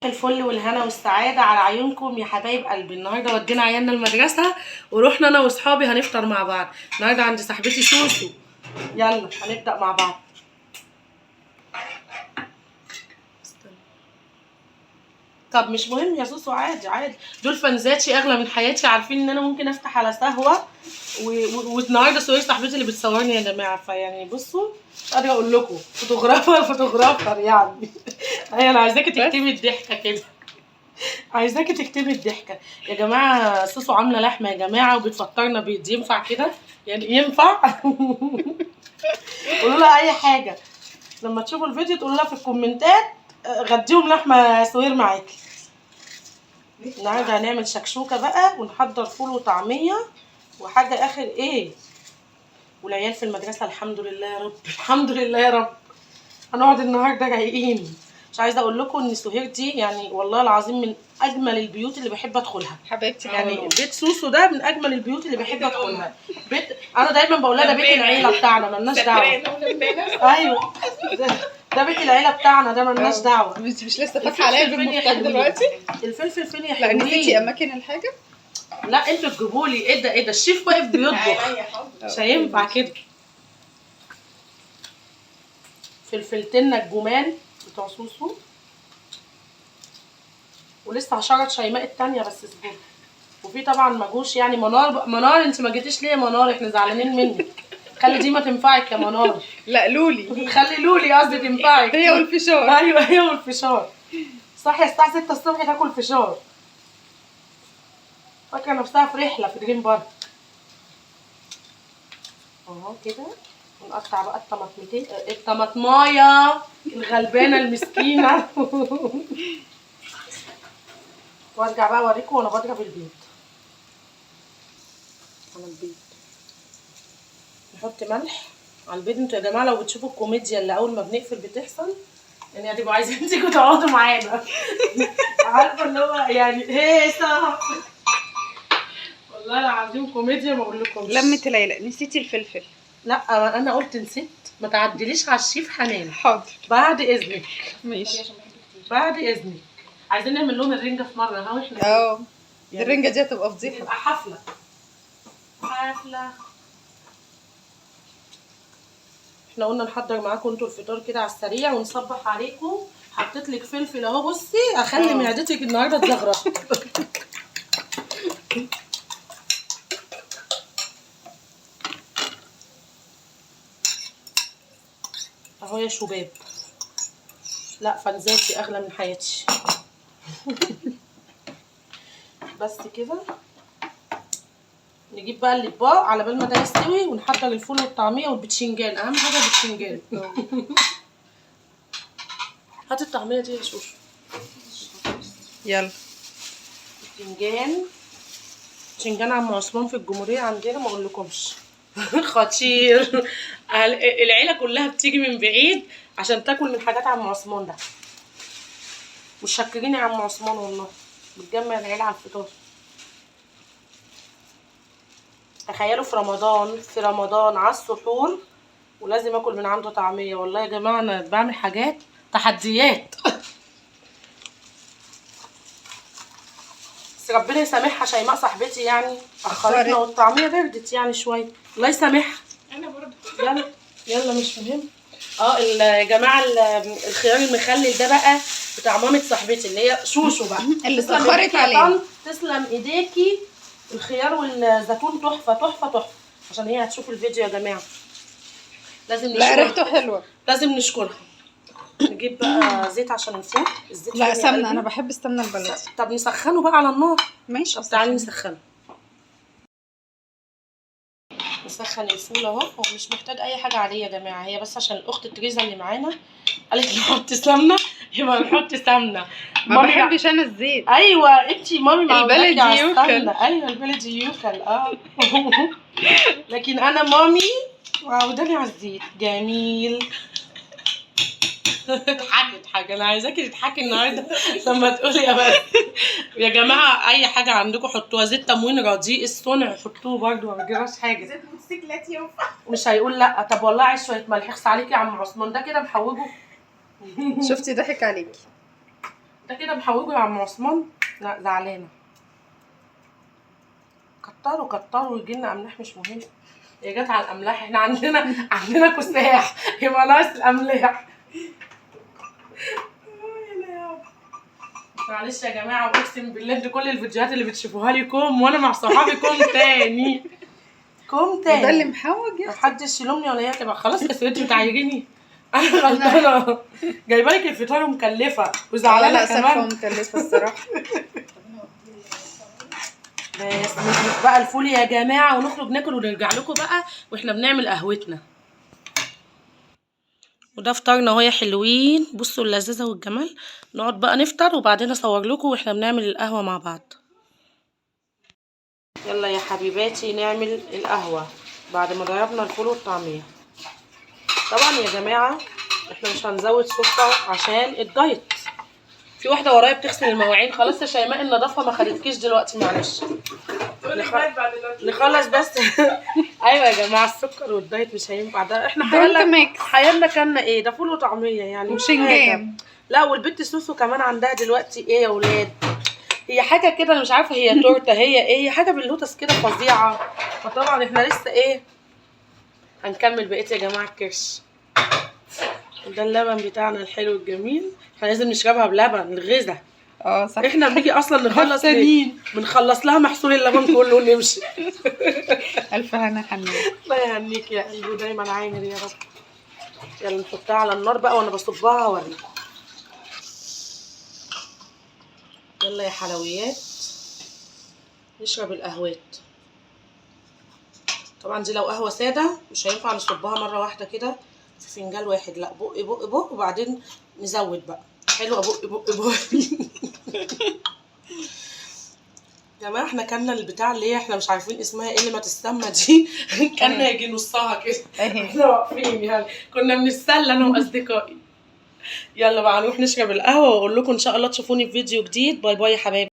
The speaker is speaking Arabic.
الفل والهنا والسعادة على عيونكم يا حبايب قلبي. النهارده ودينا عيالنا المدرسة ورحنا انا واصحابي هنفطر مع بعض. النهارده عند صاحبتي سوسو. يلا هنبدأ مع بعض. طب مش مهم يا سوسو، عادي عادي، دول فانزاتي اغلى من حياتي، عارفين ان انا ممكن افتح على سهوة والنهارده سويس صاحبتي اللي بتصورني يا جماعة، فيعني بصوا مش قادرة اقول لكم فوتوغرافر يعني. هي انا عايزاكي تكتبي الضحكة كده، عايزاكي تكتبي الضحكه يا جماعه. سوسو عامله لحمه يا جماعه وبتفطرنا بيض، ينفع كده؟ يعني ينفع؟ قولوا لها اي حاجه لما تشوفوا الفيديو، تقولوا لها في الكومنتات غديهم لحمه سوير معاكي. النهارده هنعمل شكشوكه بقى ونحضر فول وطعميه وحاجه اخر ايه، والعيال في المدرسه الحمد لله يا رب، الحمد لله يا رب. هنقعد النهارده رايقين. مش عايزه اقول لكم ان سهير دي يعني والله العظيم من اجمل البيوت اللي بحب ادخلها حبيبتي. يعني بيت سوسو ده من اجمل البيوت اللي بحب ادخلها. بيت انا دايما بقول لها ده بيت العيله بتاعنا مالناش دعوه. ايوه ده بيت العيله بتاعنا ده مالناش دعوه. مش لسه فاتحه عليا بالمفتاح دلوقتي. الفلفل فين يا لا حلوين؟ نسيتي اماكن الحاجه. لا انتوا تجيبوا لي ايه ده الشيف واقف بيطبخ، مش هينفع كده. فلفلتين الجمال بتوع سوسو، ولسه هشرط شيماء التانية بس اصبري. وفي طبعا مجوش يعني منار انت ما جيتيش ليه يا منار؟ احنا زعلانين منك. خلي دي ما تنفعك يا منار. لا لولي، خلي لولي قصدي تنفعك. هي والفشار. ايوه هي والفشار. صاحيه الساعه 6 الصبح تاكل فشار، فاكره نفسها في رحله في دريم بارك. اهو كده. ونقطع بقى الطماطمايه الغلبانه المسكينه. وارجع بقى اوريكم وانا بضرب البيض. على البيض نحط ملح على البيض. انتوا يا جماعه لو بتشوفوا الكوميديا اللي اول ما بنقفل بتحصل يعني هتبقوا عايزين تيجوا تقعدوا معانا. عارفه اللي هو يعني هيصه، والله العظيم كوميديا ما اقولكمش. لمة العيله. نسيتي الفلفل. لا انا قلت نسيت، ما تعدليش على الشيف حنان. حاضر بعد اذنك. ماشي. بعد اذنك. عايزين نعمل لهم الرنجه في مره ها واحنا يعني الرنجه دي هتبقى فضيحه، تبقى حفله. احنا قلنا نحضر معاكم انتوا الفطار كده على السريع ونصبح عليكم. حطيت لك فلفل اهو، بصي اخلي معدتك النهارده تزغرط. اهو يا شباب. لا فانزاتي اغلى من حياتي. بس كده نجيب بقى الاطباق على بال ما ده يستوي ونحضر الفول والطعميه والبتشنجان، اهم حاجه البتشنجان. هات الطعميه دي يا شوشو. يلا. بتنجان عم عثمان في الجمهوريه عندنا ما اقولكمش. خطير. العيله كلها بتيجي من بعيد عشان تاكل من حاجات عم عثمان ده. متشكرين يا عم عثمان والله، بتجمع العيله على الفطار. تخيلوا في رمضان على السحور ولازم اكل من عنده طعميه. والله يا جماعه انا بعمل حاجات تحديات. بس ربنا يسامحها شيماء صاحبتي يعني اخرتنا والطعميه بردت يعني شويه، الله يسامحها. انا برضه يلا مش مهم. يا جماعه الخيار المخلل ده بقى بتاع مامة صاحبتي اللي هي شوشو بقى اللي سخرت عليه. تسلم ايديكي. الخيار والزيتون تحفه تحفه تحفه. عشان هي هتشوف الفيديو يا جماعه لازم نشكرها. لا ريحته حلوه، لازم نشكرها. نجيب بقى زيت عشان الفول. الزيت لا سمنه، انا بحب السمنه البلدي. طب نسخنه بقى على النار. ماشي. طب تعالي نسخنه. نسخن الفول اهو. هو مش محتاج اي حاجه عليه يا جماعه، هي بس عشان الاخت تريزا اللي معانا قالت لي نحط سمنه يبقى نحط سمنه. ما بحبش انا الزيت. ايوه انتي مامي البلدي يوكل. ايوه البلدي يوكل لكن انا مامي وعوداني على الزيت جميل. اضحكي انا عايزاكي تضحكي النهارده لما تقولي يا جماعه اي حاجه عندكم حطوها. زيت تموين رديء الصنع حطوه برده ما بيجراش حاجه. زيت موتوسيكلات ينفع مش هيقول لا. طب والله عايز شويه ملح. اخس عليكي يا عم عثمان ده كده محوجه. شفتي ضحك عليكي. ده كده محوجه يا عم عثمان. لا زعلانه. كتروا يجي لنا املاح مش مهم. هي جت على الاملاح، احنا عندنا كساح يبقى ناقص الاملاح. معلش يا جماعه، واقسم بالله دي كل الفيديوهات اللي بتشوفوها لي كوم وانا مع صحابي كوم تاني. كوم تاني. ده اللي محوج يا محدش يلومني ولا هي تبقى خلاص يا ستي بتعيريني. انا غلطانه. جايبه لك الفطار مكلفه وزعلانه كمان. لا مكلفه الصراحه. بس نخرج بقى الفول يا جماعه، ونخرج ناكل ونرجع لكم بقى واحنا بنعمل قهوتنا. وده فطارنا اهو يا حلوين، بصوا اللذاذه والجمال. نقعد بقى نفطر وبعدين اصور لكم واحنا بنعمل القهوه مع بعض. يلا يا حبيباتي نعمل القهوه بعد ما ضربنا الفول والطعميه. طبعا يا جماعه احنا مش هنزود سكر عشان الدايت. في واحده ورايا بتغسل المواعين. خلاص يا شيماء النظافه ما خدتكيش دلوقتي معلش. نخلص بس. ايوه يا جماعه السكر والدايت مش هينفع. ده احنا حيالنا كلنا ايه؟ ده فول وطعميه يعني وشنجان. لا والبنت سوسو كمان عندها دلوقتي ايه يا ولاد؟ هي حاجه كده انا مش عارفه هي تورته هي ايه، هي حاجه باللوتس كده فظيعه. فطبعا احنا لسه ايه هنكمل بقيه يا جماعه الكرش. ده اللبن بتاعنا الحلو الجميل. احنا لازم نشربها بلبن الغذا. صح. احنا بنيجي اصلا بنخلص لها محصول اللبن كله ونمشي. الف هنا حنان. الله يهنيك يا قلبي ودايما عامر يا رب. يلا نحطها على النار بقى وانا بصبها هوريكم. يلا يا حلويات نشرب القهوات. طبعا دي لو قهوه ساده مش هينفع نصبها مره واحده كده في فنجان واحد، لا بق وبعدين نزود بقى. حلوه بق. يا جماعه احنا كلنا البتاع اللي هي احنا مش عارفين اسمها ايه اللي ما تسمى دي. كلنا يجي نصها كده. احنا واقفين يعني كنا بنتسلى انا واصدقائي. يلا بقى نروح نشرب القهوه واقول لكم ان شاء الله تشوفوني في فيديو جديد. باي باي يا حبايبي.